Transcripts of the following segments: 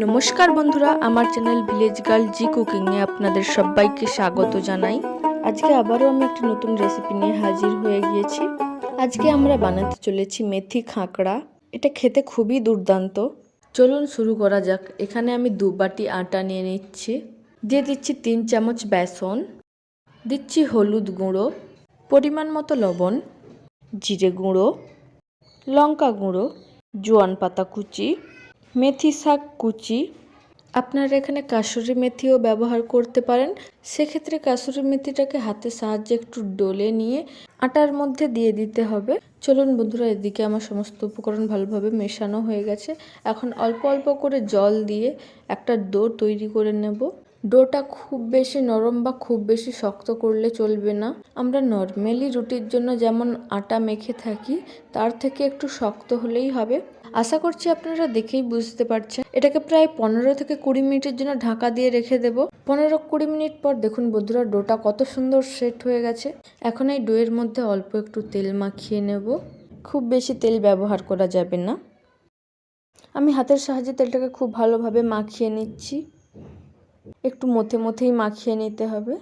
নমস্কার বন্ধুরা, আমার চ্যানেল ভিলেজ গার্ল জি কুকিংয়ে আপনাদের সবাইকে স্বাগত জানাই। আজকে আবারও আমি একটা নতুন রেসিপি নিয়ে হাজির হয়ে গিয়েছি। আজকে আমরা বানাতে চলেছি মেথি খাঁকড়া। এটা খেতে খুবই দুর্দান্ত। চলুন শুরু করা যাক। এখানে আমি 2 বাটি আটা নিয়ে নিচ্ছি। দিয়ে দিচ্ছি 3 চামচ বেসন, দিচ্ছি হলুদ গুঁড়ো, পরিমাণ মতো লবণ, জিরে গুঁড়ো, লঙ্কা গুঁড়ো, জোয়ান পাতা কুচি, মেথি শাক কুচি। আপনারা এখানে কাসুরি মেথিও ব্যবহার করতে পারেন। সেক্ষেত্রে কাসুরি মেথিটাকে হাতের সাহায্যে একটু ডলে নিয়ে আটার মধ্যে দিয়ে দিতে হবে। চলুন বন্ধুরা, এদিকে আমার সমস্ত উপকরণ ভালোভাবে মেশানো হয়ে গেছে। এখন অল্প অল্প করে জল দিয়ে একটা ডো তৈরি করে নেব। ডোটা খুব বেশি নরম বা খুব বেশি শক্ত করলে চলবে না। আমরা নর্মালি রুটির জন্য যেমন আটা মেখে থাকি তার থেকে একটু শক্ত হলেই হবে। আশা করছি আপনারা দেখেই বুঝতে পারছেন। এটাকে প্রায় 15 থেকে 20 মিনিটের জন্য ঢাকা দিয়ে রেখে দেব। 15-20 মিনিট পর দেখুন বন্ধুরা, ডোটা কত সুন্দর সেট হয়ে গেছে। এখন এই ডোয়ের মধ্যে অল্প একটু তেল মাখিয়ে নেব। খুব বেশি তেল ব্যবহার করা যাবে না। আমি হাতের সাহায্যে তেলটাকে খুব ভালোভাবে মাখিয়ে নিচ্ছি। একটু মথেই মাখিয়ে নিতে হবে।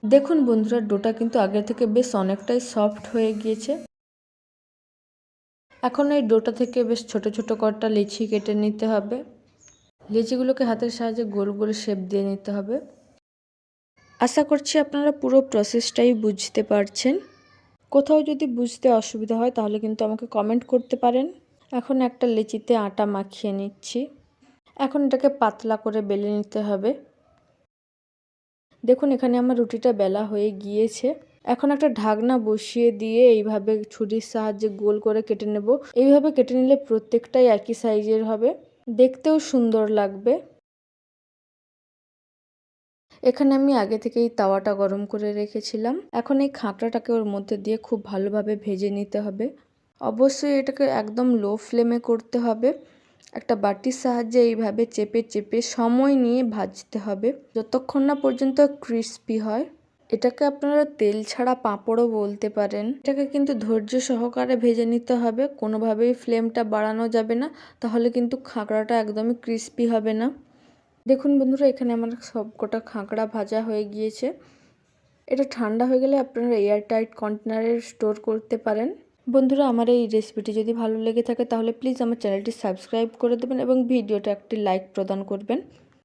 দেখুন বন্ধুরা, ডোটা কিন্তু আগে থেকে বেশ অনেকটাই সফট হয়ে গিয়েছে। এখন এই ডোটা থেকে বেশ ছোট ছোট কটা লিচি কেটে নিতে হবে। লিচিগুলোকে হাতের সাহায্যে গোল গোল শেপ দিয়ে নিতে হবে। আশা করছি আপনারা পুরো প্রসেসটাই বুঝতে পারছেন। কোথাও যদি বুঝতে অসুবিধা হয় তাহলে কিন্তু আমাকে কমেন্ট করতে পারেন। এখন একটা লিচিতে আটা মাখিয়ে নিচ্ছি। এখন এটাকে পাতলা করে বেলে নিতে হবে। দেখুন এখানে আমার রুটিটা বেলা হয়ে গিয়েছে। এখন একটা ঢাকনা বসিয়ে দিয়ে এইভাবে ছুরির সাহায্যে গোল করে কেটে নেব। এইভাবে কেটে নিলে প্রত্যেকটাই একই সাইজের হবে, দেখতেও সুন্দর লাগবে। এখানে আমি আগে থেকেই তাওয়াটা গরম করে রেখেছিলাম। এখন এই খাঁকড়াটাকে ওর মধ্যে দিয়ে খুব ভালোভাবে ভেজে নিতে হবে। অবশ্যই এটাকে একদম লো ফ্লেমে করতে হবে। একটা বাটির সাহায্যে এইভাবে চেপে চেপে সময় নিয়ে ভাজতে হবে, যতক্ষণ না পর্যন্ত ক্রিস্পি হয়। এটাকে আপনারা তেল ছাড়া পাঁপড়ও বলতে পারেন। এটাকে কিন্তু ধৈর্য সহকারে ভেজে নিতে হবে, কোনোভাবেই ফ্লেমটা বাড়ানো যাবে না, তাহলে কিন্তু খাঁকড়াটা একদমই ক্রিস্পি হবে না। দেখুন বন্ধুরা, এখানে আমার সবকটা খাঁকড়া ভাজা হয়ে গিয়েছে। এটা ঠান্ডা হয়ে গেলে আপনারা এয়ারটাইট কন্টেনারে স্টোর করতে পারেন। বন্ধুরা, আমার এই রেসিপিটি যদি ভালো লেগে থাকে তাহলে প্লিজ আমার চ্যানেলটি সাবস্ক্রাইব করে দেবেন এবং ভিডিওটা একটি লাইক প্রদান করবেন।